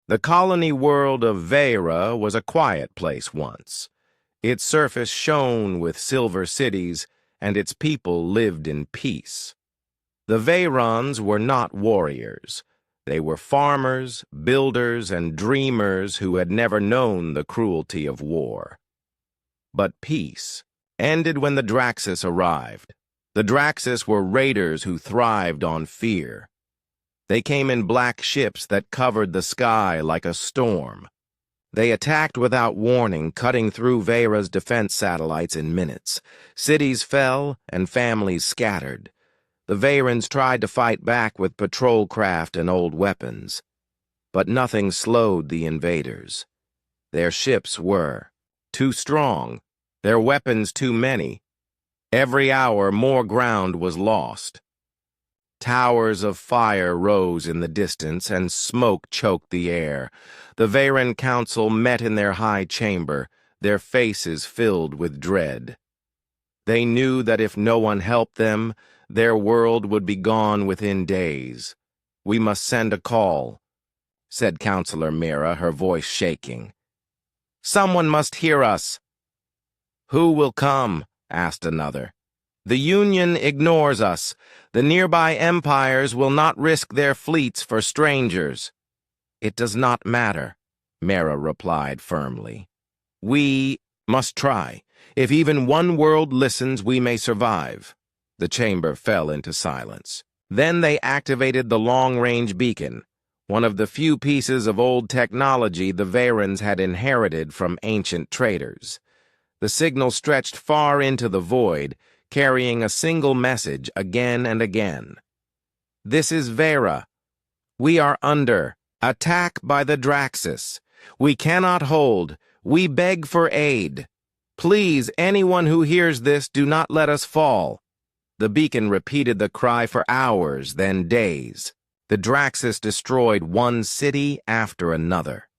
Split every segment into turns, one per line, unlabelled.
The colony world of Vera was a quiet place once. Its surface shone with silver cities, and its people lived in peace. The Veyrons were not warriors. They were farmers, builders, and dreamers who had never known the cruelty of war. But peace ended when the Draxus arrived. The Draxus were raiders who thrived on fear. They came in black ships that covered the sky like a storm. They attacked without warning, cutting through Vera's defense satellites in minutes. Cities fell and families scattered. The Veyrons tried to fight back with patrol craft and old weapons. But nothing slowed the invaders. Their ships were too strong, their weapons too many. Every hour more ground was lost. Towers of fire rose in the distance, and smoke choked the air. The Veyron Council met in their high chamber, their faces filled with dread. They knew that if no one helped them, their world would be gone within days. "We must send a call," said Counselor Mira, her voice shaking. "Someone must hear us." "Who will come?" asked another. "The Union ignores us. The nearby empires will not risk their fleets for strangers." "It does not matter," Mera replied firmly. "We must try. If even one world listens, we may survive." The chamber fell into silence. Then they activated the long-range beacon, one of the few pieces of old technology the Veyrons had inherited from ancient traders. The signal stretched far into the void, carrying a single message again and again. "This is Vera. We are under attack by the Draxus. We cannot hold. We beg for aid. Please, anyone who hears this, do not let us fall." The beacon repeated the cry for hours, then days. The Draxus destroyed one city after another.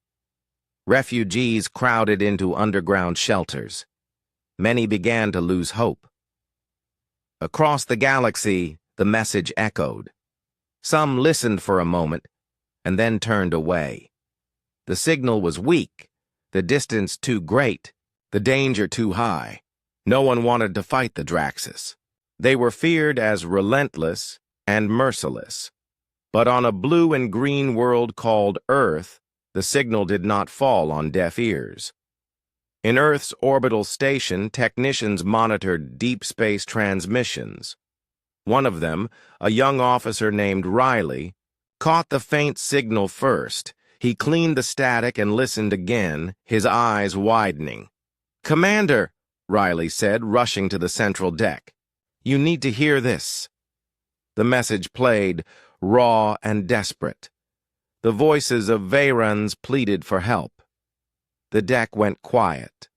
Refugees crowded into underground shelters. Many began to lose hope. Across the galaxy, the message echoed. Some listened for a moment, and then turned away. The signal was weak, the distance too great, the danger too high. No one wanted to fight the Draxus. They were feared as relentless and merciless. But on a blue and green world called Earth, the signal did not fall on deaf ears. In Earth's orbital station, technicians monitored deep space transmissions. One of them, a young officer named Riley, caught the faint signal first. He cleaned the static and listened again, his eyes widening. "Commander," Riley said, rushing to the central deck. "You need to hear this." The message played, raw and desperate. The voices of Veyrons pleaded for help. The deck went quiet.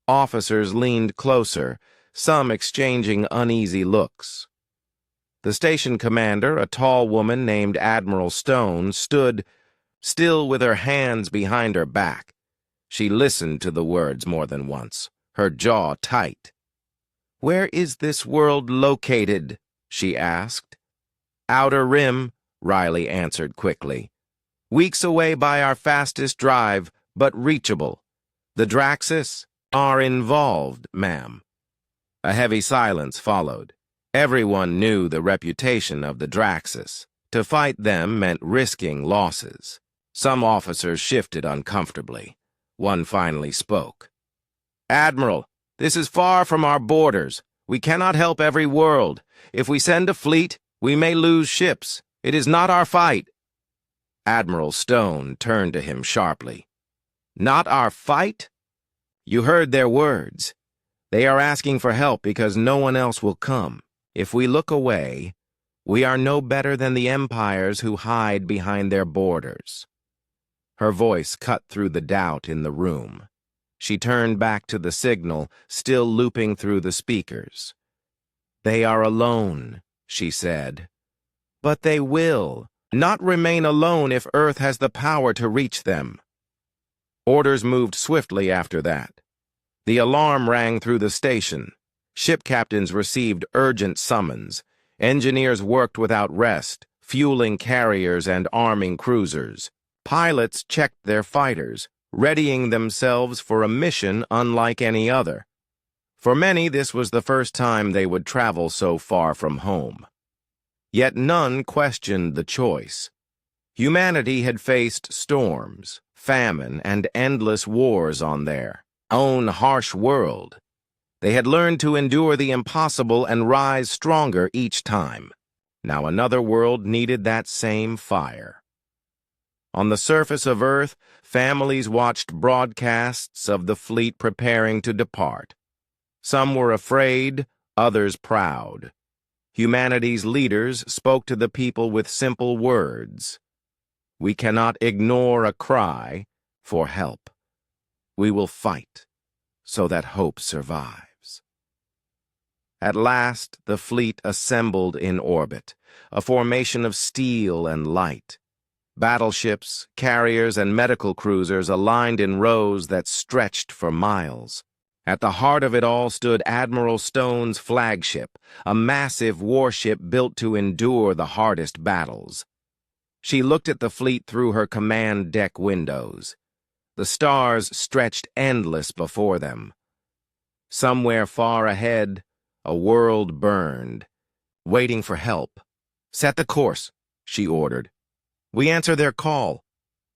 Officers leaned closer, some exchanging uneasy looks. The station commander, a tall woman named Admiral Stone, stood still with her hands behind her back. She listened to the words more than once, her jaw tight. "Where is this world located?" she asked. "Outer Rim," Riley answered quickly. "Weeks away by our fastest drive, but reachable. The Draxus are involved, ma'am." A heavy silence followed. Everyone knew the reputation of the Draxus. To fight them meant risking losses. Some officers shifted uncomfortably. One finally spoke. "Admiral, this is far from our borders. We cannot help every world. If we send a fleet, we may lose ships. It is not our fight." Admiral Stone turned to him sharply. "Not our fight?" "You heard their words. They are asking for help because no one else will come. If we look away, we are no better than the empires who hide behind their borders." Her voice cut through the doubt in the room. She turned back to the signal, still looping through the speakers. "They are alone," she said. "But they will not remain alone if Earth has the power to reach them." Orders moved swiftly after that. The alarm rang through the station. Ship captains received urgent summons. Engineers worked without rest, fueling carriers and arming cruisers. Pilots checked their fighters, readying themselves for a mission unlike any other. For many, this was the first time they would travel so far from home. Yet none questioned the choice. Humanity had faced storms, famine, and endless wars on their own harsh world. They had learned to endure the impossible and rise stronger each time. Now another world needed that same fire. On the surface of Earth, families watched broadcasts of the fleet preparing to depart. Some were afraid, others proud. Humanity's leaders spoke to the people with simple words. We cannot ignore a cry for help. We will fight so that hope survives. At last, the fleet assembled in orbit, a formation of steel and light. Battleships, carriers, and medical cruisers aligned in rows that stretched for miles. At the heart of it all stood Admiral Stone's flagship, a massive warship built to endure the hardest battles. She looked at the fleet through her command deck windows. The stars stretched endless before them. Somewhere far ahead, a world burned, waiting for help. "Set the course," she ordered. "We answer their call."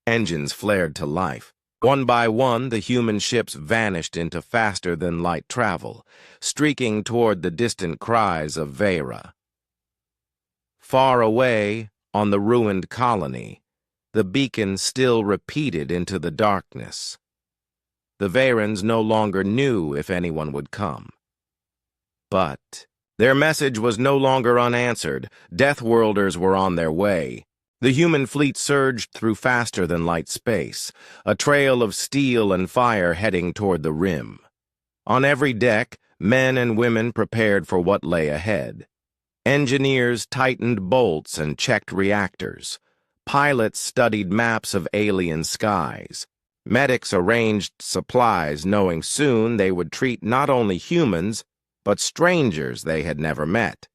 Engines flared to life. One by one, the human ships vanished into faster-than-light travel, streaking toward the distant cries of Vera. Far away, on the ruined colony, the beacon still repeated into the darkness. The Verans no longer knew if anyone would come. But their message was no longer unanswered. Deathworlders were on their way. The human fleet surged through faster-than-light space, a trail of steel and fire heading toward the rim. On every deck, men and women prepared for what lay ahead. Engineers tightened bolts and checked reactors. Pilots studied maps of alien skies. Medics arranged supplies, knowing soon they would treat not only humans, but strangers they had never met.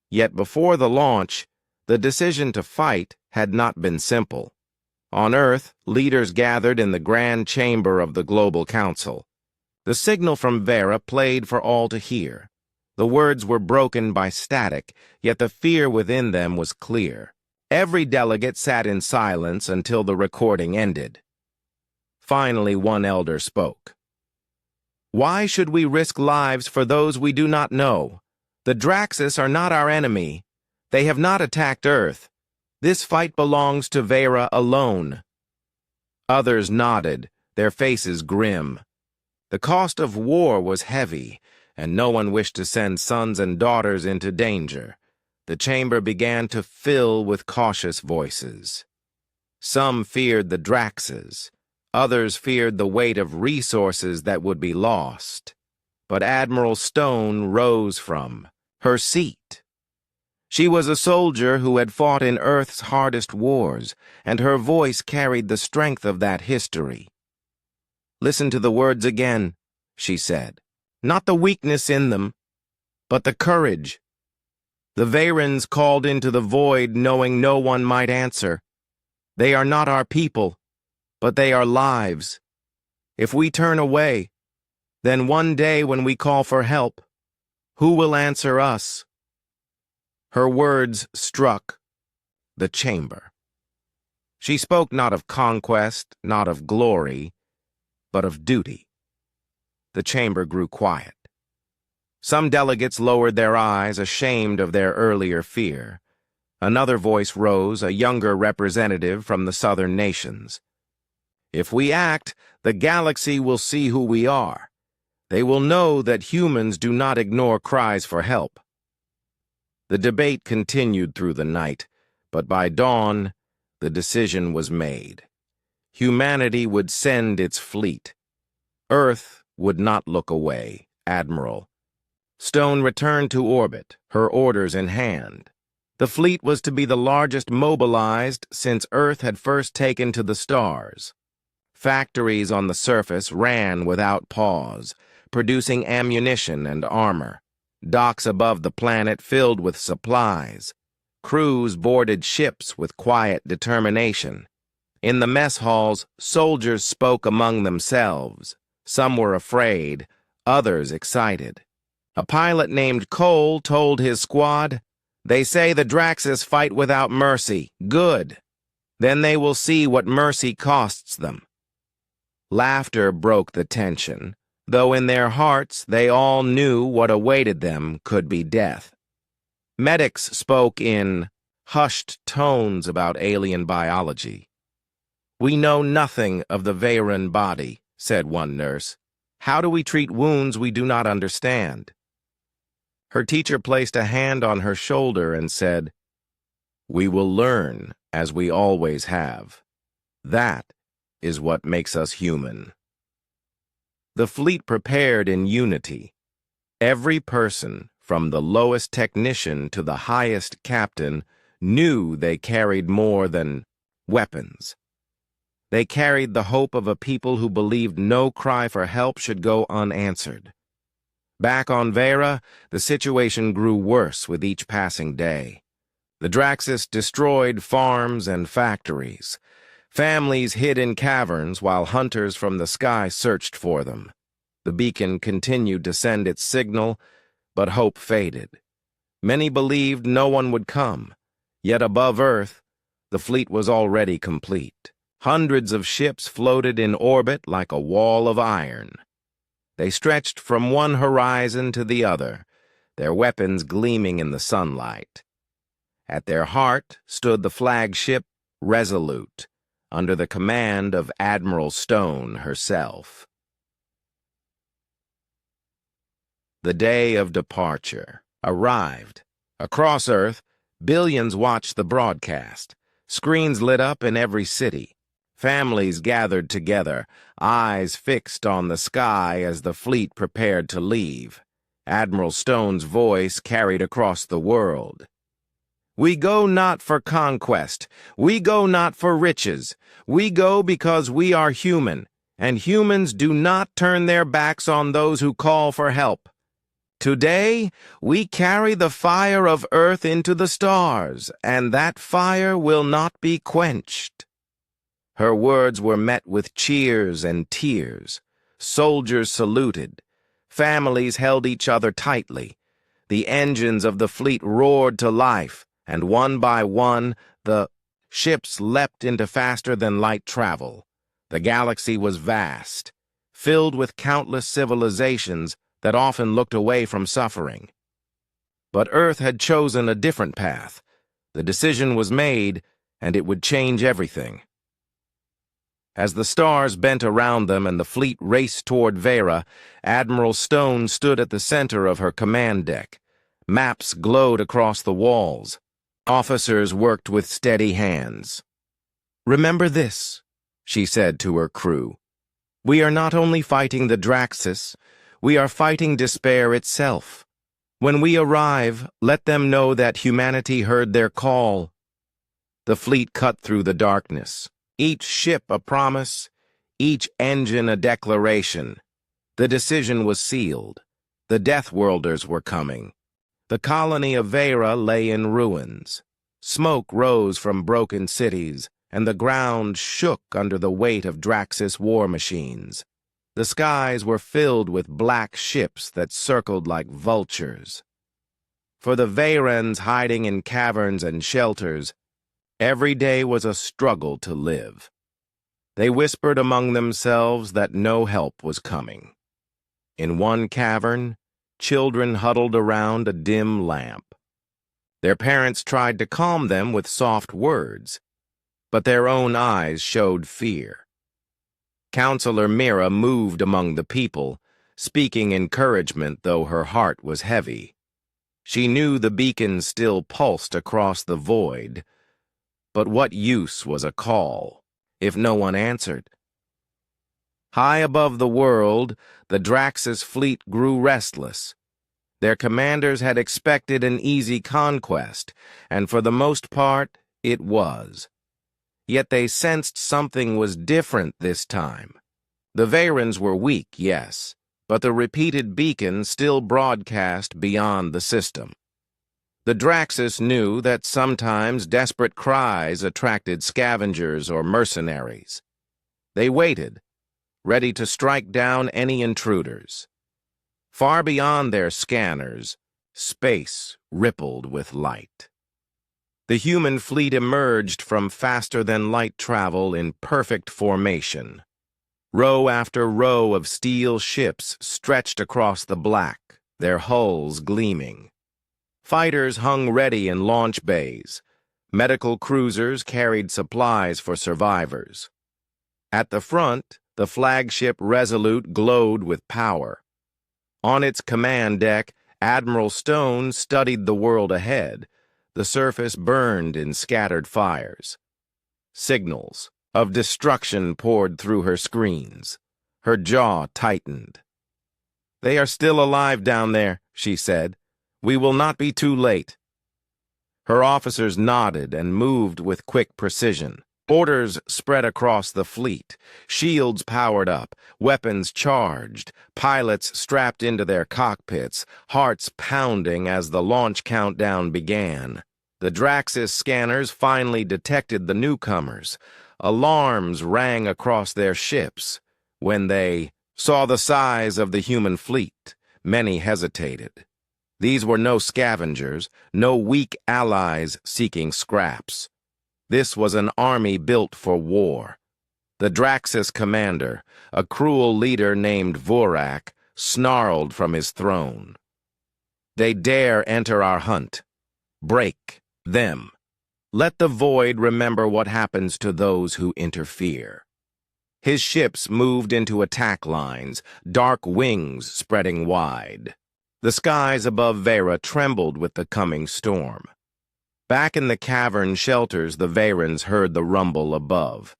Yet before the launch, the decision to fight had not been simple. On Earth, leaders gathered in the grand chamber of the Global Council. The signal from Vera played for all to hear. The words were broken by static, yet the fear within them was clear. Every delegate sat in silence until the recording ended. Finally, one elder spoke. "Why should we risk lives for those we do not know? The Draxus are not our enemy. They have not attacked Earth. This fight belongs to Vera alone." Others nodded, their faces grim. The cost of war was heavy, and no one wished to send sons and daughters into danger. The chamber began to fill with cautious voices. Some feared the Draxes. Others feared the weight of resources that would be lost. But Admiral Stone rose from her seat. She was a soldier who had fought in Earth's hardest wars, and her voice carried the strength of that history. "Listen to the words again," she said. "Not the weakness in them, but the courage." The Verans called into the void, knowing no one might answer. "They are not our people, but they are lives. If we turn away, then one day when we call for help, who will answer us?" Her words struck the chamber. She spoke not of conquest, not of glory, but of duty. The chamber grew quiet. Some delegates lowered their eyes, ashamed of their earlier fear. Another voice rose, a younger representative from the southern nations. "If we act, the galaxy will see who we are. They will know that humans do not ignore cries for help." The debate continued through the night, but by dawn, the decision was made. Humanity would send its fleet. Earth would not look away, Admiral. Stone returned to orbit, her orders in hand. The fleet was to be the largest mobilized since Earth had first taken to the stars. Factories on the surface ran without pause, producing ammunition and armor. Docks above the planet filled with supplies. Crews boarded ships with quiet determination. In the mess halls, soldiers spoke among themselves. Some were afraid, others excited. A pilot named Cole told his squad, "They say the Draxus fight without mercy. Good. Then they will see what mercy costs them." Laughter broke the tension, though in their hearts they all knew what awaited them could be death. Medics spoke in hushed tones about alien biology. "We know nothing of the Veyron body," said one nurse. "How do we treat wounds we do not understand?" Her teacher placed a hand on her shoulder and said, "We will learn, as we always have. That is what makes us human." The fleet prepared in unity. Every person, from the lowest technician to the highest captain, knew they carried more than weapons. They carried the hope of a people who believed no cry for help should go unanswered. Back on Vera, the situation grew worse with each passing day. The Draxus destroyed farms and factories. Families hid in caverns while hunters from the sky searched for them. The beacon continued to send its signal, but hope faded. Many believed no one would come, yet above Earth, the fleet was already complete. Hundreds of ships floated in orbit like a wall of iron. They stretched from one horizon to the other, their weapons gleaming in the sunlight. At their heart stood the flagship Resolute, under the command of Admiral Stone herself. The day of departure arrived. Across Earth, billions watched the broadcast. Screens lit up in every city. Families gathered together, eyes fixed on the sky as the fleet prepared to leave. Admiral Stone's voice carried across the world. "We go not for conquest. We go not for riches. We go because we are human, and humans do not turn their backs on those who call for help. Today, we carry the fire of Earth into the stars, and that fire will not be quenched." Her words were met with cheers and tears. Soldiers saluted. Families held each other tightly. The engines of the fleet roared to life, and one by one, the ships leapt into faster-than-light travel. The galaxy was vast, filled with countless civilizations that often looked away from suffering. But Earth had chosen a different path. The decision was made, and it would change everything. As the stars bent around them and the fleet raced toward Vera, Admiral Stone stood at the center of her command deck. Maps glowed across the walls. Officers worked with steady hands. "Remember this," she said to her crew. "We are not only fighting the Draxus, we are fighting despair itself. When we arrive, let them know that humanity heard their call." The fleet cut through the darkness. Each ship a promise, each engine a declaration. The decision was sealed. The Deathworlders were coming. The colony of Vera lay in ruins. Smoke rose from broken cities, and the ground shook under the weight of Draxus war machines. The skies were filled with black ships that circled like vultures. For the Veyrans hiding in caverns and shelters, every day was a struggle to live. They whispered among themselves that no help was coming. In one cavern, children huddled around a dim lamp. Their parents tried to calm them with soft words, but their own eyes showed fear. Counselor Mira moved among the people, speaking encouragement though her heart was heavy. She knew the beacon still pulsed across the void, but what use was a call if no one answered? High above the world, the Draxus fleet grew restless. Their commanders had expected an easy conquest, and for the most part, it was. Yet they sensed something was different this time. The Veyrans were weak, yes, but the repeated beacon still broadcast beyond the system. The Draxus knew that sometimes desperate cries attracted scavengers or mercenaries. They waited, ready to strike down any intruders. Far beyond their scanners, space rippled with light. The human fleet emerged from faster-than-light travel in perfect formation. Row after row of steel ships stretched across the black, their hulls gleaming. Fighters hung ready in launch bays. Medical cruisers carried supplies for survivors. At the front, the flagship Resolute glowed with power. On its command deck, Admiral Stone studied the world ahead. The surface burned in scattered fires. Signals of destruction poured through her screens. Her jaw tightened. "They are still alive down there," she said. "We will not be too late." Her officers nodded and moved with quick precision. Orders spread across the fleet, shields powered up, weapons charged, pilots strapped into their cockpits, hearts pounding as the launch countdown began. The Draxus scanners finally detected the newcomers. Alarms rang across their ships. When they saw the size of the human fleet, many hesitated. These were no scavengers, no weak allies seeking scraps. This was an army built for war. The Draxus commander, a cruel leader named Vorak, snarled from his throne. "They dare enter our hunt. Break them. Let the void remember what happens to those who interfere." His ships moved into attack lines, dark wings spreading wide. The skies above Vera trembled with the coming storm. Back in the cavern shelters, the Vayrans heard the rumble above.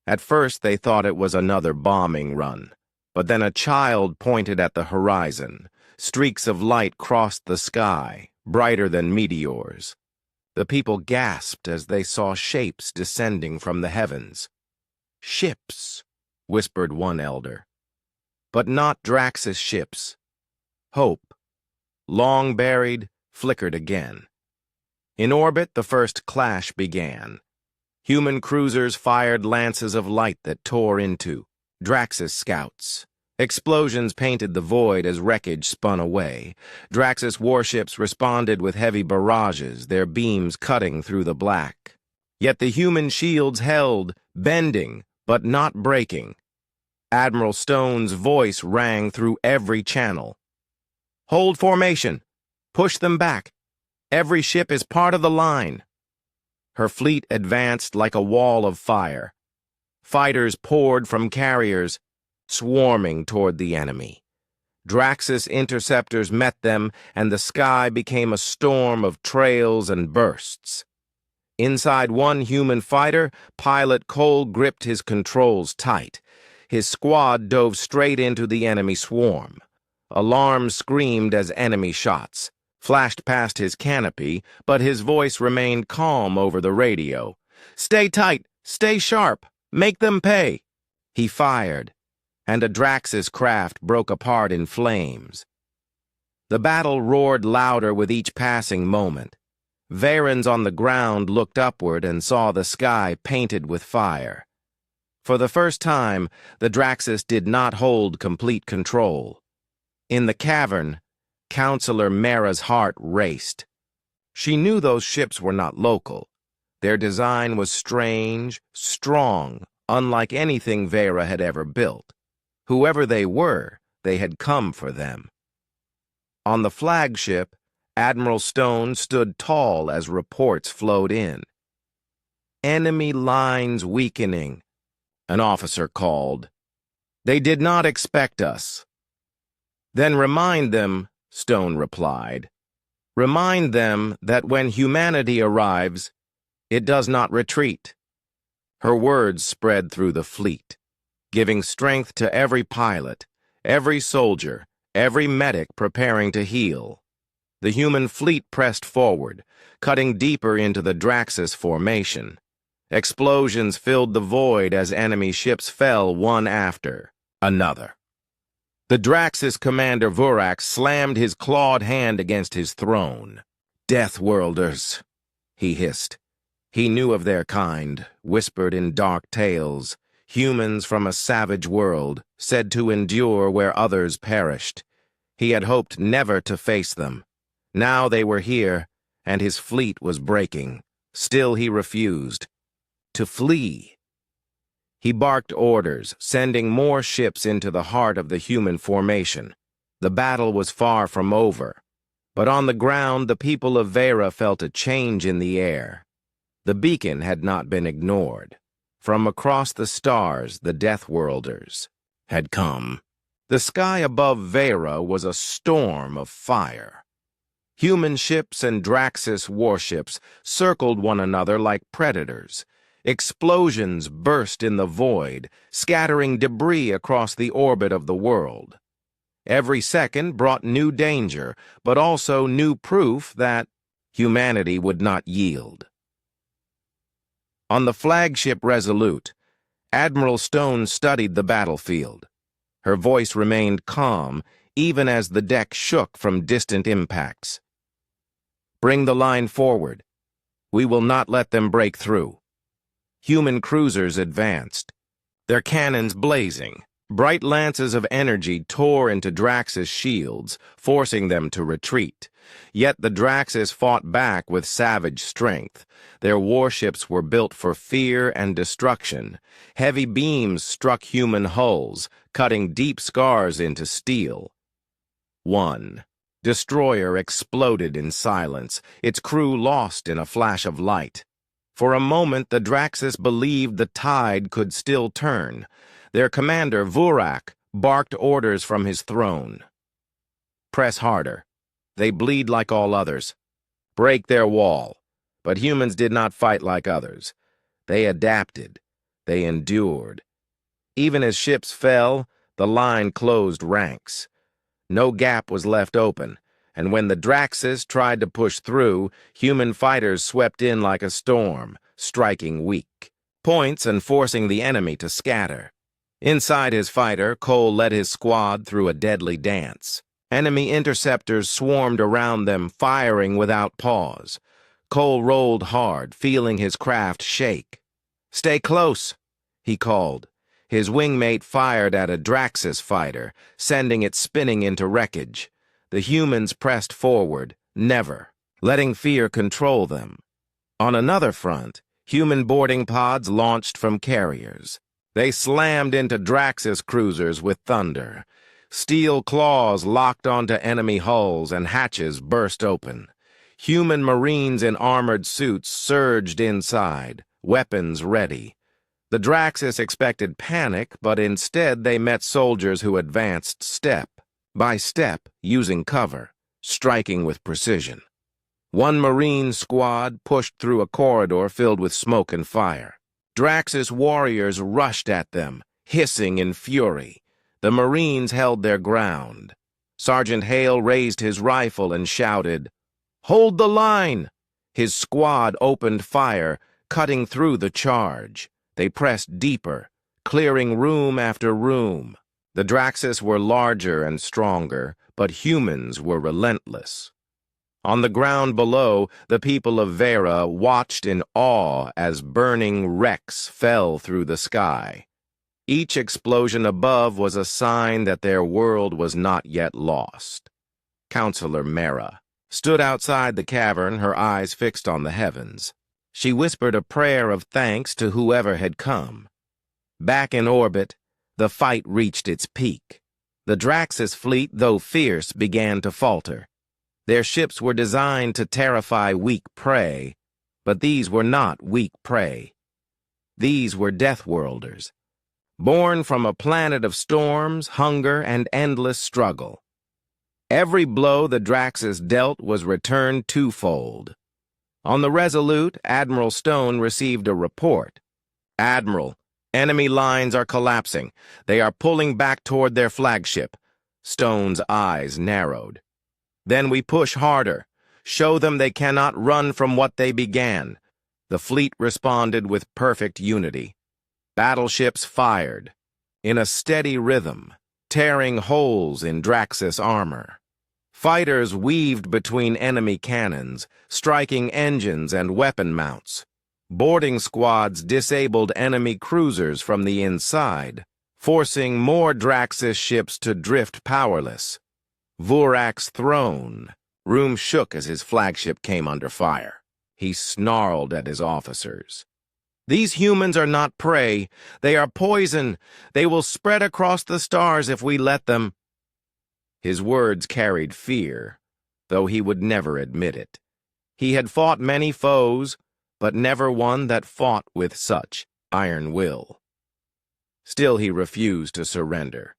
At first they thought it was another bombing run, but then a child pointed at the horizon. Streaks of light crossed the sky, brighter than meteors. The people gasped as they saw shapes descending from the heavens. "Ships," whispered one elder. But not Draxus ships. Hope, long buried, flickered again. In orbit, the first clash began. Human cruisers fired lances of light that tore into Draxus scouts. Explosions painted the void as wreckage spun away. Draxus warships responded with heavy barrages, their beams cutting through the black. Yet the human shields held, bending, but not breaking. Admiral Stone's voice rang through every channel. "Hold formation. Push them back. Every ship is part of the line." Her fleet advanced like a wall of fire. Fighters poured from carriers, swarming toward the enemy. Draxus interceptors met them, and the sky became a storm of trails and bursts. Inside one human fighter, Pilot Cole gripped his controls tight. His squad dove straight into the enemy swarm. Alarms screamed as enemy shots flashed past his canopy, but his voice remained calm over the radio. "Stay tight, stay sharp, make them pay." He fired, and a Draxus craft broke apart in flames. The battle roared louder with each passing moment. Vayrans on the ground looked upward and saw the sky painted with fire. For the first time, the Draxus did not hold complete control. In the cavern, Counselor Mara's heart raced. She knew those ships were not local. Their design was strange, strong, unlike anything Vera had ever built. Whoever they were, they had come for them. On the flagship, Admiral Stone stood tall as reports flowed in. "Enemy lines weakening," an officer called. "They did not expect us." "Then remind them," Stone replied. "Remind them that when humanity arrives, it does not retreat." Her words spread through the fleet, giving strength to every pilot, every soldier, every medic preparing to heal. The human fleet pressed forward, cutting deeper into the Draxus formation. Explosions filled the void as enemy ships fell one after another. The Draxus commander Vorak slammed his clawed hand against his throne. Deathworlders, he hissed. He knew of their kind, whispered in dark tales, humans from a savage world, said to endure where others perished. He had hoped never to face them. Now they were here, and his fleet was breaking. Still he refused. To flee. He barked orders, sending more ships into the heart of the human formation. The battle was far from over. But on the ground, the people of Vera felt a change in the air. The beacon had not been ignored. From across the stars, the Deathworlders had come. The sky above Vera was a storm of fire. Human ships and Draxus warships circled one another like predators. Explosions burst in the void, scattering debris across the orbit of the world. Every second brought new danger, but also new proof that humanity would not yield. On the flagship Resolute, Admiral Stone studied the battlefield. Her voice remained calm, even as the deck shook from distant impacts. Bring the line forward. We will not let them break through. Human cruisers advanced, their cannons blazing. Bright lances of energy tore into Draxus' shields, forcing them to retreat. Yet the Draxus fought back with savage strength. Their warships were built for fear and destruction. Heavy beams struck human hulls, cutting deep scars into steel. One destroyer exploded in silence, its crew lost in a flash of light. For a moment, the Draxus believed the tide could still turn. Their commander, Vurak, barked orders from his throne. Press harder. They bleed like all others. Break their wall. But humans did not fight like others. They adapted. They endured. Even as ships fell, the line closed ranks. No gap was left open, and when the Draxus tried to push through, human fighters swept in like a storm, striking weak points and forcing the enemy to scatter. Inside his fighter, Cole led his squad through a deadly dance. Enemy interceptors swarmed around them, firing without pause. Cole rolled hard, feeling his craft shake. "Stay close," he called. His wingmate fired at a Draxus fighter, sending it spinning into wreckage. The humans pressed forward, never letting fear control them. On another front, human boarding pods launched from carriers. They slammed into Draxus cruisers with thunder. Steel claws locked onto enemy hulls and hatches burst open. Human Marines in armored suits surged inside, weapons ready. The Draxus expected panic, but instead they met soldiers who advanced step by step, using cover, striking with precision. One Marine squad pushed through a corridor filled with smoke and fire. Draxus warriors rushed at them, hissing in fury. The Marines held their ground. Sergeant Hale raised his rifle and shouted, "Hold the line!" His squad opened fire, cutting through the charge. They pressed deeper, clearing room after room. The Draxus were larger and stronger, but humans were relentless. On the ground below, the people of Vera watched in awe as burning wrecks fell through the sky. Each explosion above was a sign that their world was not yet lost. Counselor Mara stood outside the cavern, her eyes fixed on the heavens. She whispered a prayer of thanks to whoever had come. Back in orbit, the fight reached its peak. The Draxus fleet, though fierce, began to falter. Their ships were designed to terrify weak prey, but these were not weak prey. These were Deathworlders, born from a planet of storms, hunger, and endless struggle. Every blow the Draxus dealt was returned twofold. On the Resolute, Admiral Stone received a report. "Admiral, enemy lines are collapsing. They are pulling back toward their flagship." Stone's eyes narrowed. "Then we push harder. Show them they cannot run from what they began." The fleet responded with perfect unity. Battleships fired, in a steady rhythm, tearing holes in Draxus armor. Fighters weaved between enemy cannons, striking engines and weapon mounts. Boarding squads disabled enemy cruisers from the inside, forcing more Draxis ships to drift powerless. Vurak's throne room shook as his flagship came under fire. He snarled at his officers. "These humans are not prey. They are poison. They will spread across the stars if we let them." His words carried fear, though he would never admit it. He had fought many foes, but never one that fought with such iron will. Still, he refused to surrender.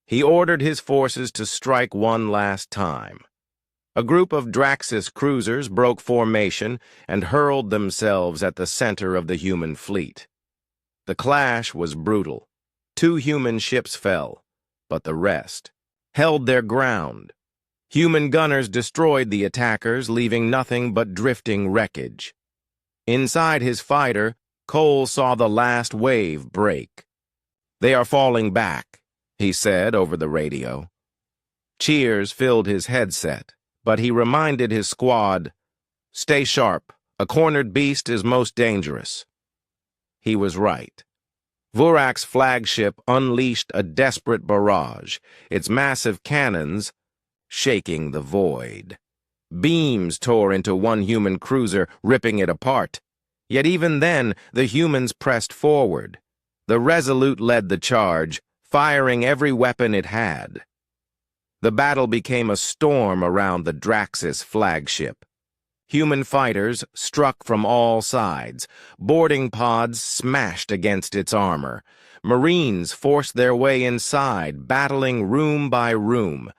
He ordered his forces to strike one last time. A group of Draxis cruisers broke formation and hurled themselves at the center of the human fleet. The clash was brutal. 2 human ships fell, but the rest held their ground. Human gunners destroyed the attackers, leaving nothing but drifting wreckage. Inside his fighter, Cole saw the last wave break. "They are falling back," he said over the radio. Cheers filled his headset, but he reminded his squad, "Stay sharp. A cornered beast is most dangerous." He was right. Vurak's flagship unleashed a desperate barrage, its massive cannons shaking the void. Beams tore into one human cruiser, ripping it apart. Yet even then, the humans pressed forward. The Resolute led the charge, firing every weapon it had. The battle became a storm around the Draxis flagship. Human fighters struck from all sides. Boarding pods smashed against its armor. Marines forced their way inside, battling room by room.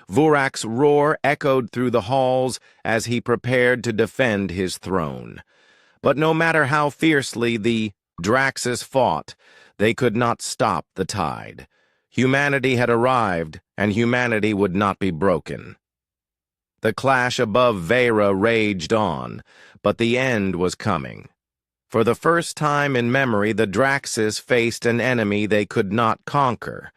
Vurak's roar echoed through the halls as he prepared to defend his throne. But no matter how fiercely the Draxis fought, they could not stop the tide. Humanity had arrived, and humanity would not be broken. The clash above Vera raged on, but the end was coming. For the first time in memory, the Draxis faced an enemy they could not conquer,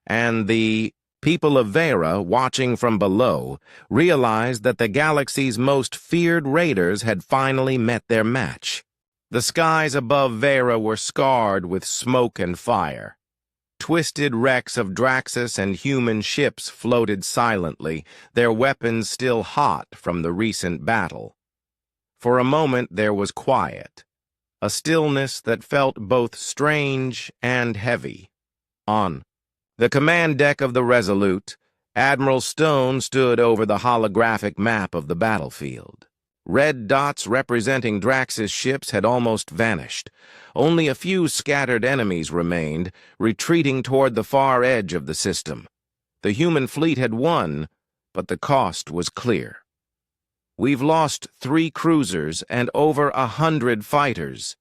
and the people of Vera, watching from below, realized that the galaxy's most feared raiders had finally met their match. The skies above Vera were scarred with smoke and fire. Twisted wrecks of Draxis and human ships floated silently, their weapons still hot from the recent battle. For a moment there was quiet, a stillness that felt both strange and heavy. On the command deck of the Resolute, Admiral Stone stood over the holographic map of the battlefield. Red dots representing Draxis ships had almost vanished. Only a few scattered enemies remained, retreating toward the far edge of the system. The human fleet had won, but the cost was clear. "We've lost 3 cruisers and over 100 fighters,"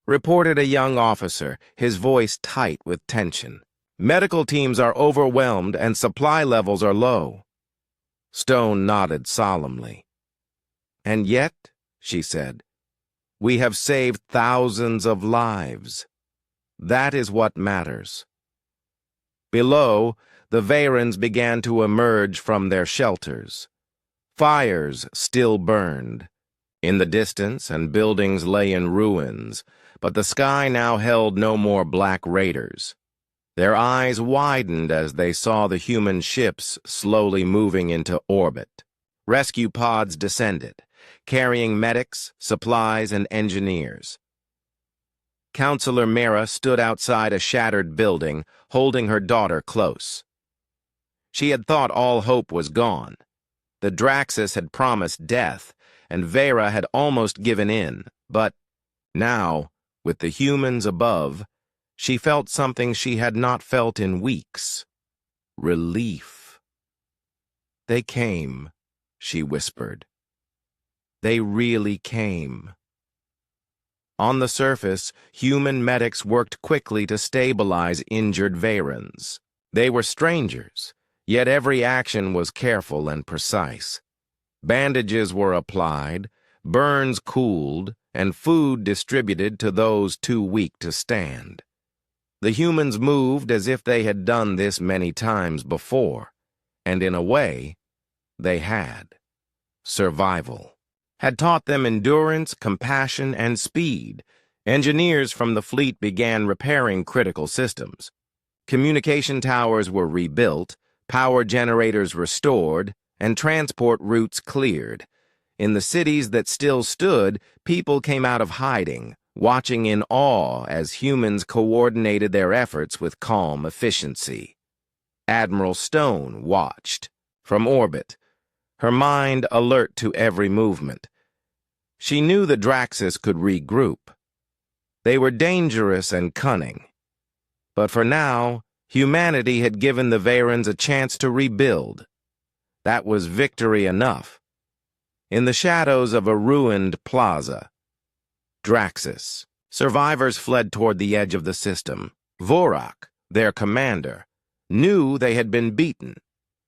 reported a young officer, his voice tight with tension. "Medical teams are overwhelmed and supply levels are low." Stone nodded solemnly. "And yet," she said, "we have saved thousands of lives. That is what matters." Below, the Varans began to emerge from their shelters. Fires still burned. In the distance, and buildings lay in ruins, but the sky now held no more black raiders. Their eyes widened as they saw the human ships slowly moving into orbit. Rescue pods descended, carrying medics, supplies, and engineers. Counselor Mira stood outside a shattered building, holding her daughter close. She had thought all hope was gone. The Draxis had promised death, and Vera had almost given in, but now, with the humans above, she felt something she had not felt in weeks. Relief. "They came," she whispered. "They really came." On the surface, human medics worked quickly to stabilize injured Varans. They were strangers, yet every action was careful and precise. Bandages were applied, burns cooled, and food distributed to those too weak to stand. The humans moved as if they had done this many times before, and in a way, they had. Survival had taught them endurance, compassion, and speed. Engineers from the fleet began repairing critical systems. Communication towers were rebuilt, power generators restored, and transport routes cleared. In the cities that still stood, people came out of hiding, watching in awe as humans coordinated their efforts with calm efficiency. Admiral Stone watched from orbit, her mind alert to every movement. She knew the Draxus could regroup. They were dangerous and cunning. But for now, humanity had given the Vayrans a chance to rebuild. That was victory enough. In the shadows of a ruined plaza, Draxus, survivors fled toward the edge of the system. Vorak, their commander, knew they had been beaten.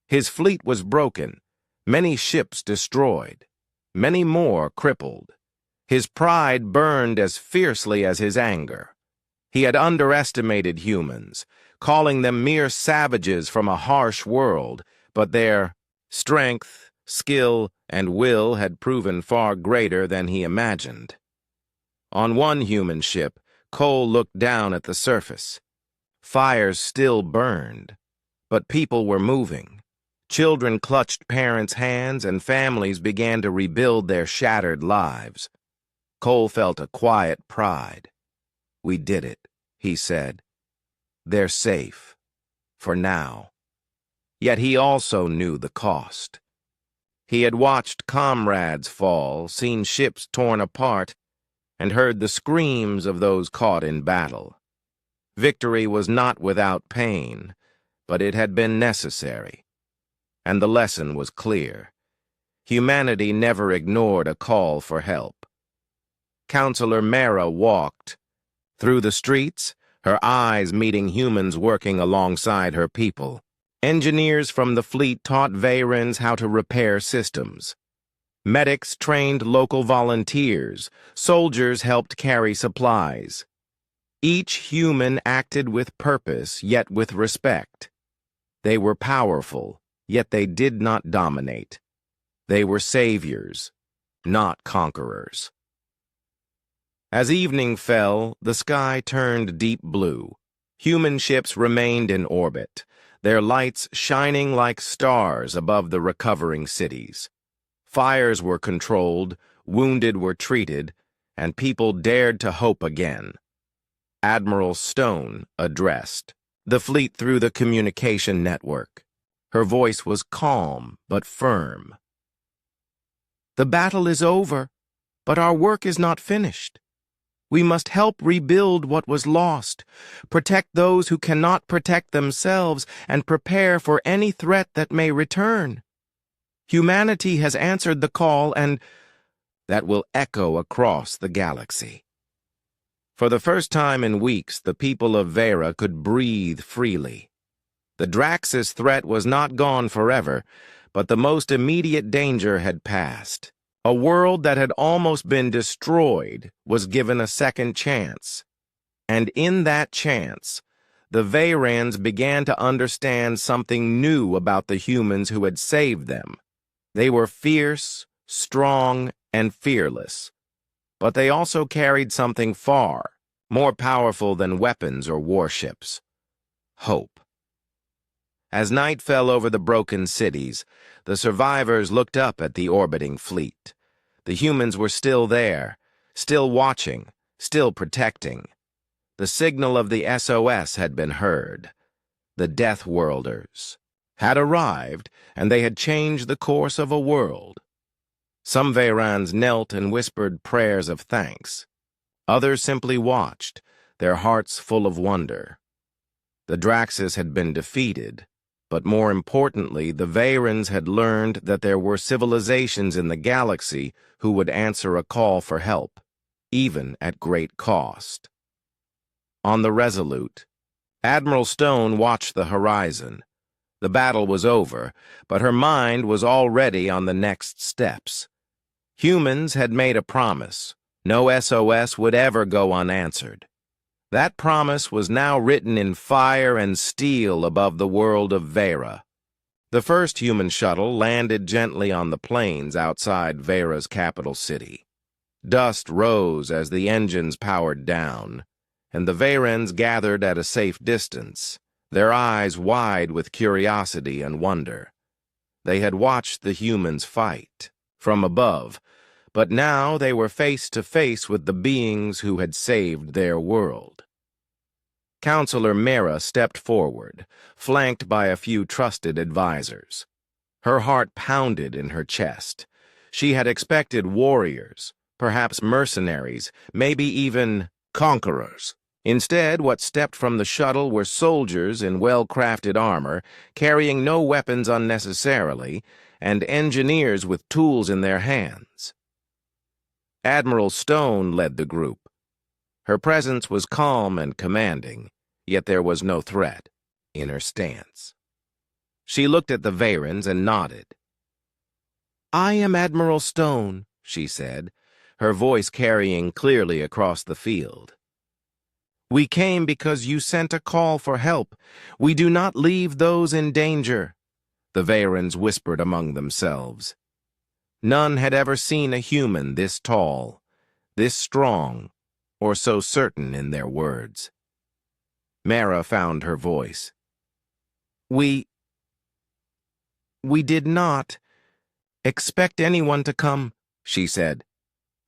His fleet was broken, many ships destroyed, many more crippled. His pride burned as fiercely as his anger. He had underestimated humans, calling them mere savages from a harsh world, but their strength, skill, and will had proven far greater than he imagined. On one human ship, Cole looked down at the surface. Fires still burned, but people were moving. Children clutched parents' hands and families began to rebuild their shattered lives. Cole felt a quiet pride. "We did it," he said. "They're safe. For now." Yet he also knew the cost. He had watched comrades fall, seen ships torn apart, and heard the screams of those caught in battle. Victory was not without pain, but it had been necessary. And the lesson was clear. Humanity never ignored a call for help. Counselor Mara walked through the streets, her eyes meeting humans working alongside her people. Engineers from the fleet taught Vayrans how to repair systems. Medics trained local volunteers. Soldiers helped carry supplies. Each human acted with purpose, yet with respect. They were powerful, yet they did not dominate. They were saviors, not conquerors. As evening fell, the sky turned deep blue. Human ships remained in orbit, their lights shining like stars above the recovering cities. Fires were controlled, wounded were treated, and people dared to hope again. Admiral Stone addressed the fleet through the communication network. Her voice was calm but firm. "The battle is over, but our work is not finished. We must help rebuild what was lost, protect those who cannot protect themselves, and prepare for any threat that may return. Humanity has answered the call, and that will echo across the galaxy." For the first time in weeks, the people of Vera could breathe freely. The Draxus threat was not gone forever, but the most immediate danger had passed. A world that had almost been destroyed was given a second chance. And in that chance, the Vayrans began to understand something new about the humans who had saved them. They were fierce, strong, and fearless. But they also carried something far more powerful than weapons or warships: hope. As night fell over the broken cities, the survivors looked up at the orbiting fleet. The humans were still there, still watching, still protecting. The signal of the SOS had been heard. The Deathworlders had arrived, and they had changed the course of a world. Some Vayrans knelt and whispered prayers of thanks. Others simply watched, their hearts full of wonder. The Draxus had been defeated, but more importantly, the Vayrans had learned that there were civilizations in the galaxy who would answer a call for help, even at great cost. On the Resolute, Admiral Stone watched the horizon. The battle was over, but her mind was already on the next steps. Humans had made a promise. No SOS would ever go unanswered. That promise was now written in fire and steel above the world of Vera. The first human shuttle landed gently on the plains outside Vera's capital city. Dust rose as the engines powered down, and the Verans gathered at a safe distance, their eyes wide with curiosity and wonder. They had watched the humans fight from above, but now they were face to face with the beings who had saved their world. Counselor Mera stepped forward, flanked by a few trusted advisors. Her heart pounded in her chest. She had expected warriors, perhaps mercenaries, maybe even conquerors. Instead, what stepped from the shuttle were soldiers in well-crafted armor, carrying no weapons unnecessarily, and engineers with tools in their hands. Admiral Stone led the group. Her presence was calm and commanding, yet there was no threat in her stance. She looked at the Verans and nodded. "I am Admiral Stone," she said, her voice carrying clearly across the field. "We came because you sent a call for help. We do not leave those in danger," the Verans whispered among themselves. None had ever seen a human this tall, this strong, or so certain in their words. Mera found her voice. We did not expect anyone to come," she said.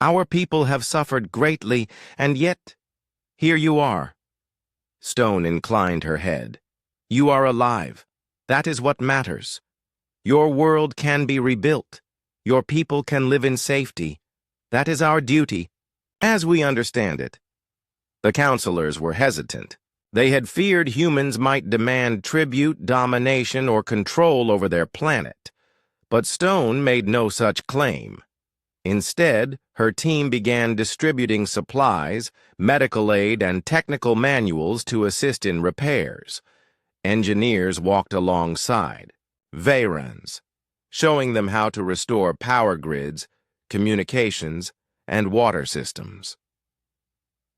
"Our people have suffered greatly, and yet, here you are." Stone inclined her head. "You are alive. That is what matters. Your world can be rebuilt. Your people can live in safety. That is our duty, as we understand it." The counselors were hesitant. They had feared humans might demand tribute, domination, or control over their planet. But Stone made no such claim. Instead, her team began distributing supplies, medical aid, and technical manuals to assist in repairs. Engineers walked alongside, Verans, showing them how to restore power grids, communications, and water systems.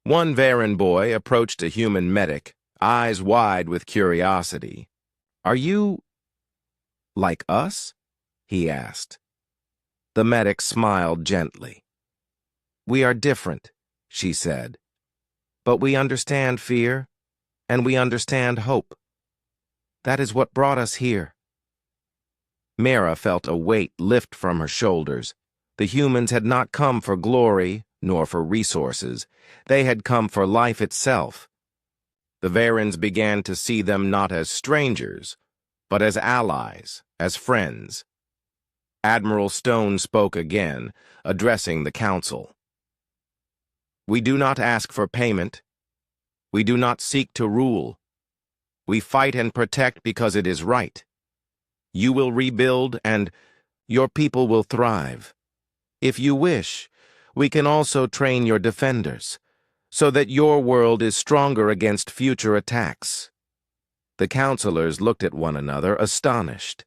One Veran boy approached a human medic, eyes wide with curiosity. "Are you like us?" he asked. The medic smiled gently. "We are different," she said. "But we understand fear, and we understand hope. That is what brought us here." Mera felt a weight lift from her shoulders. The humans had not come for glory, nor for resources. They had come for life itself. The Verans began to see them not as strangers, but as allies, as friends. Admiral Stone spoke again, addressing the council. "We do not ask for payment. We do not seek to rule. We fight and protect because it is right. You will rebuild, and your people will thrive. If you wish, we can also train your defenders, so that your world is stronger against future attacks." The counselors looked at one another, astonished.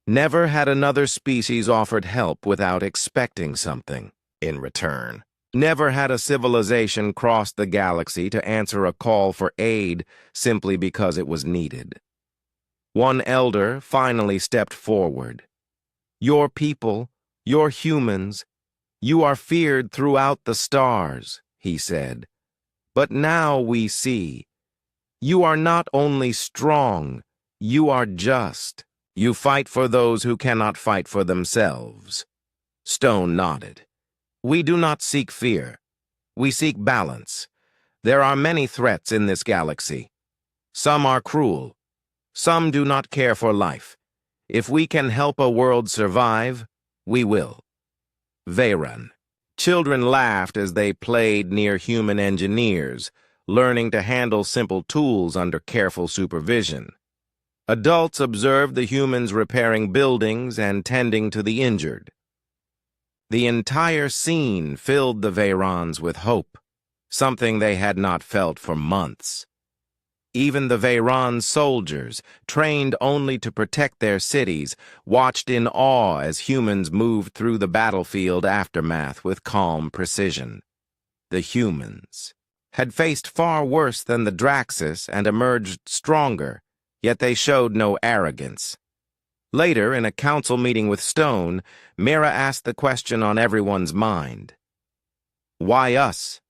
Never had another species offered help without expecting something in return. Never had a civilization crossed the galaxy to answer a call for aid simply because it was needed. One elder finally stepped forward. "Your people, your humans, you are feared throughout the stars," he said. "But now we see. You are not only strong, you are just. You fight for those who cannot fight for themselves." Stone nodded. "We do not seek fear. We seek balance. There are many threats in this galaxy. Some are cruel. Some do not care for life. If we can help a world survive, we will." Veran. Children laughed as they played near human engineers, learning to handle simple tools under careful supervision. Adults observed the humans repairing buildings and tending to the injured. The entire scene filled the Verans with hope, something they had not felt for months. Even the Veran soldiers, trained only to protect their cities, watched in awe as humans moved through the battlefield aftermath with calm precision. The humans had faced far worse than the Draxus and emerged stronger, yet they showed no arrogance. Later, in a council meeting with Stone, Mira asked the question on everyone's mind. Why us?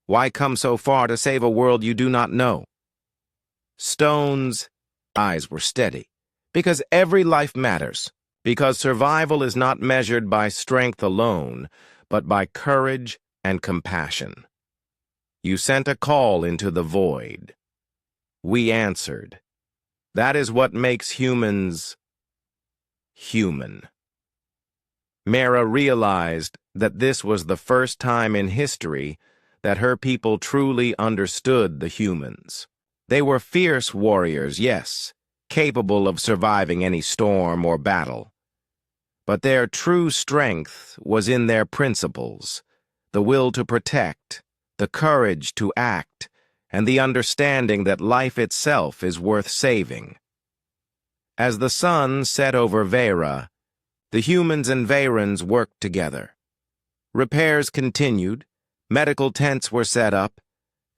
Why come so far to save a world you do not know? Stone's eyes were steady. Because every life matters. Because survival is not measured by strength alone, but by courage and compassion. You sent a call into the void. We answered. That is what makes humans human. Mara realized that this was the first time in history that her people truly understood the humans. They were fierce warriors, yes, capable of surviving any storm or battle. But their true strength was in their principles, the will to protect, the courage to act, and the understanding that life itself is worth saving. As the sun set over Vera, the humans and Vayrans worked together. Repairs continued, medical tents were set up,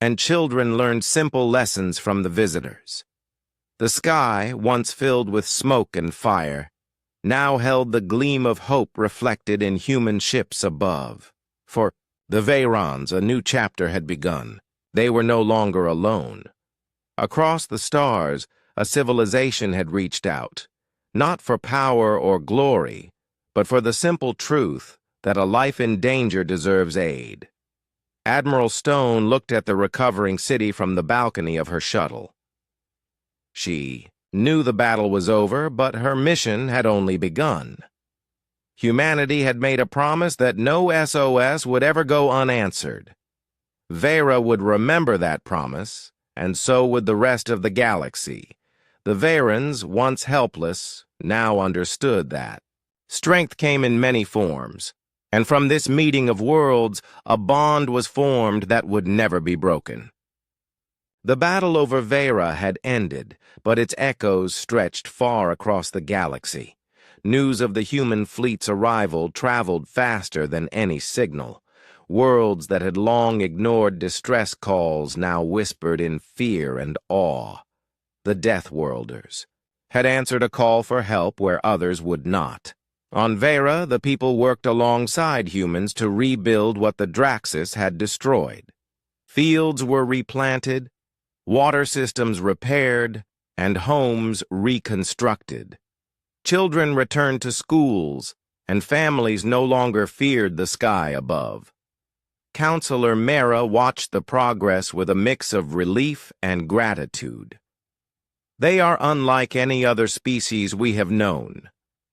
and children learned simple lessons from the visitors. The sky, once filled with smoke and fire, now held the gleam of hope reflected in human ships above. For the Vayrans, a new chapter had begun. They were no longer alone. Across the stars, a civilization had reached out, not for power or glory, but for the simple truth that a life in danger deserves aid. Admiral Stone looked at the recovering city from the balcony of her shuttle. She knew the battle was over, but her mission had only begun. Humanity had made a promise that no SOS would ever go unanswered. Vera would remember that promise, and so would the rest of the galaxy. The Vayrans, once helpless, now understood that. Strength came in many forms, and from this meeting of worlds, a bond was formed that would never be broken. The battle over Vera had ended, but its echoes stretched far across the galaxy. News of the human fleet's arrival traveled faster than any signal. Worlds that had long ignored distress calls now whispered in fear and awe. The Deathworlders had answered a call for help where others would not. On Vera, the people worked alongside humans to rebuild what the Draxus had destroyed. Fields were replanted, water systems repaired, and homes reconstructed. Children returned to schools, and families no longer feared the sky above. Counselor Mara watched the progress with a mix of relief and gratitude. They are unlike any other species we have known,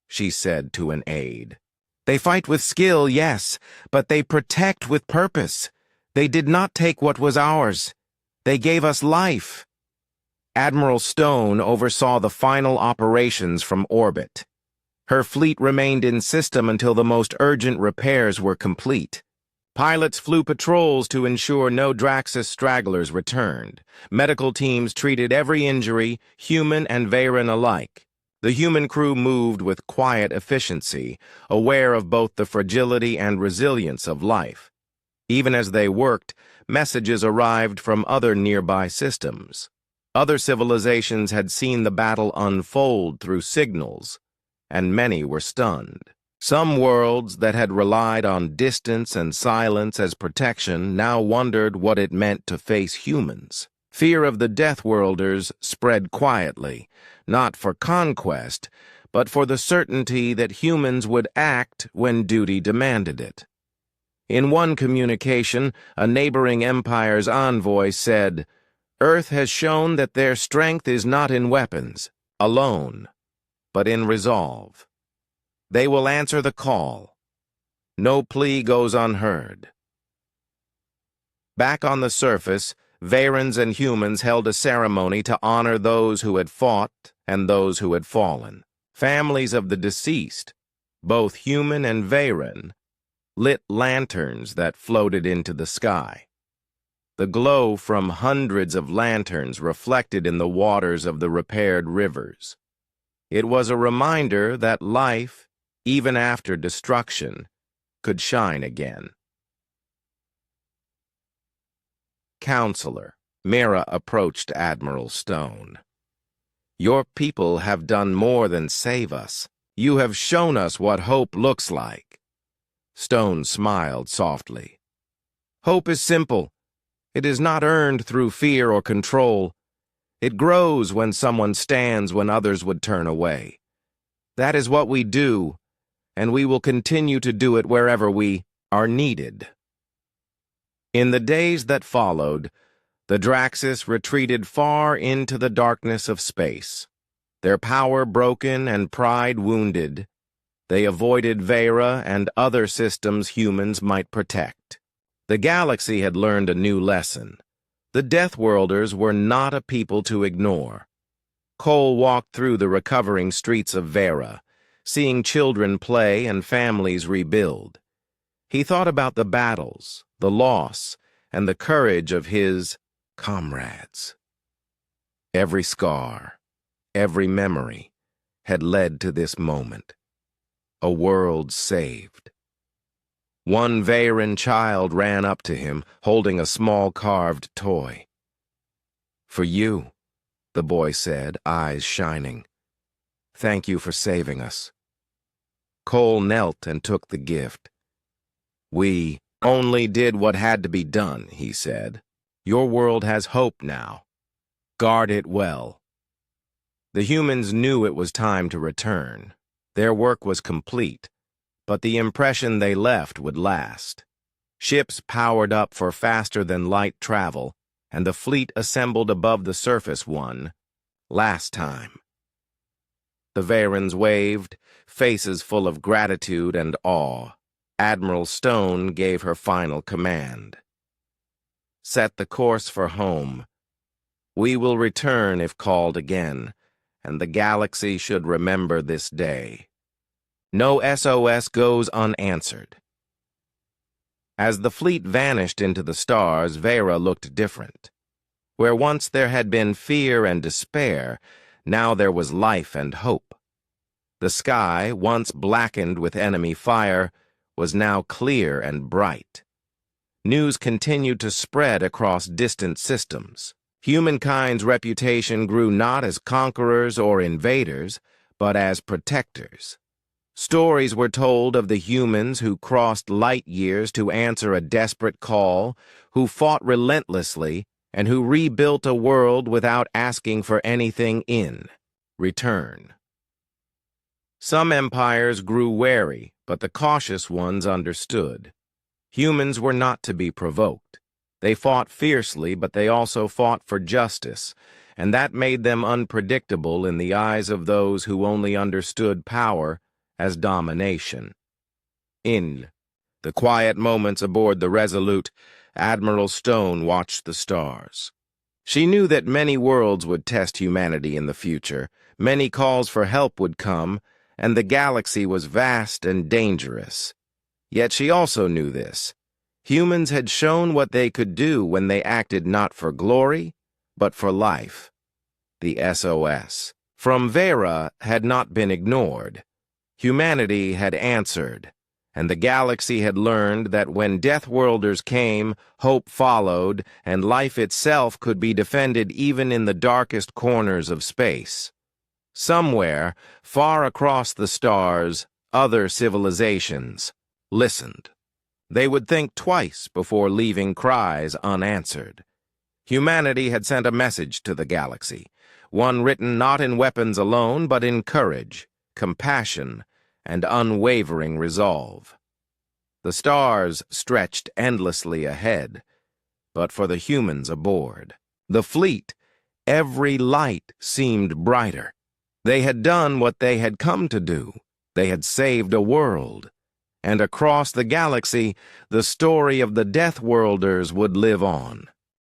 she said to an aide. They fight with skill, yes, but they protect with purpose. They did not take what was ours. They gave us life. Admiral Stone oversaw the final operations from orbit. Her fleet remained in system until the most urgent repairs were complete. Pilots flew patrols to ensure no Draxus stragglers returned. Medical teams treated every injury, human and Veyran alike. The human crew moved with quiet efficiency, aware of both the fragility and resilience of life. Even as they worked, messages arrived from other nearby systems. Other civilizations had seen the battle unfold through signals, and many were stunned. Some worlds that had relied on distance and silence as protection now wondered what it meant to face humans. Fear of the Deathworlders spread quietly, not for conquest, but for the certainty that humans would act when duty demanded it. In one communication, a neighboring empire's envoy said, "Earth has shown that their strength is not in weapons, alone, but in resolve. They will answer the call. No plea goes unheard." Back on the surface, Vayrans and humans held a ceremony to honor those who had fought and those who had fallen. Families of the deceased, both human and Veyran, lit lanterns that floated into the sky. The glow from hundreds of lanterns reflected in the waters of the repaired rivers. It was a reminder that life, even after destruction, could shine again. Counselor, Mira approached Admiral Stone. Your people have done more than save us. You have shown us what hope looks like." Stone smiled softly. "Hope is simple. It is not earned through fear or control. It grows when someone stands when others would turn away. That is what we do, and we will continue to do it wherever we are needed." In the days that followed, the Draxis retreated far into the darkness of space. Their power broken and pride wounded, they avoided Vera and other systems humans might protect. The galaxy had learned a new lesson. The Deathworlders were not a people to ignore. Cole walked through the recovering streets of Vera, seeing children play and families rebuild. He thought about the battles, the loss, and the courage of his comrades. Every scar, every memory, had led to this moment. A world saved. One Veran child ran up to him, holding a small carved toy. "For you," the boy said, eyes shining. "Thank you for saving us." Cole knelt and took the gift. "We only did what had to be done," he said. "Your world has hope now. Guard it well." The humans knew it was time to return. Their work was complete, but the impression they left would last. Ships powered up for faster-than-light travel, and the fleet assembled above the surface one last time. The Varans waved, faces full of gratitude and awe. Admiral Stone gave her final command. "Set the course for home. We will return if called again, and the galaxy should remember this day. No SOS goes unanswered." As the fleet vanished into the stars, Vera looked different. Where once there had been fear and despair, now there was life and hope. The sky, once blackened with enemy fire, was now clear and bright. News continued to spread across distant systems. Humankind's reputation grew not as conquerors or invaders, but as protectors. Stories were told of the humans who crossed light years to answer a desperate call, who fought relentlessly, and who rebuilt a world without asking for anything in return. Some empires grew wary, but the cautious ones understood. Humans were not to be provoked. They fought fiercely, but they also fought for justice, and that made them unpredictable in the eyes of those who only understood power as domination. In the quiet moments aboard the Resolute, Admiral Stone watched the stars. She knew that many worlds would test humanity in the future, many calls for help would come, and the galaxy was vast and dangerous. Yet she also knew this. Humans had shown what they could do when they acted not for glory, but for life. The SOS from Vera had not been ignored. Humanity had answered, and the galaxy had learned that when Deathworlders came, hope followed, and life itself could be defended even in the darkest corners of space. Somewhere, far across the stars, other civilizations listened. They would think twice before leaving cries unanswered. Humanity had sent a message to the galaxy, one written not in weapons alone, but in courage, compassion, and unwavering resolve. The stars stretched endlessly ahead, but for the humans aboard, the fleet, every light seemed brighter. They had done what they had come to do. They had saved a world. And across the galaxy, the story of the Deathworlders would live on.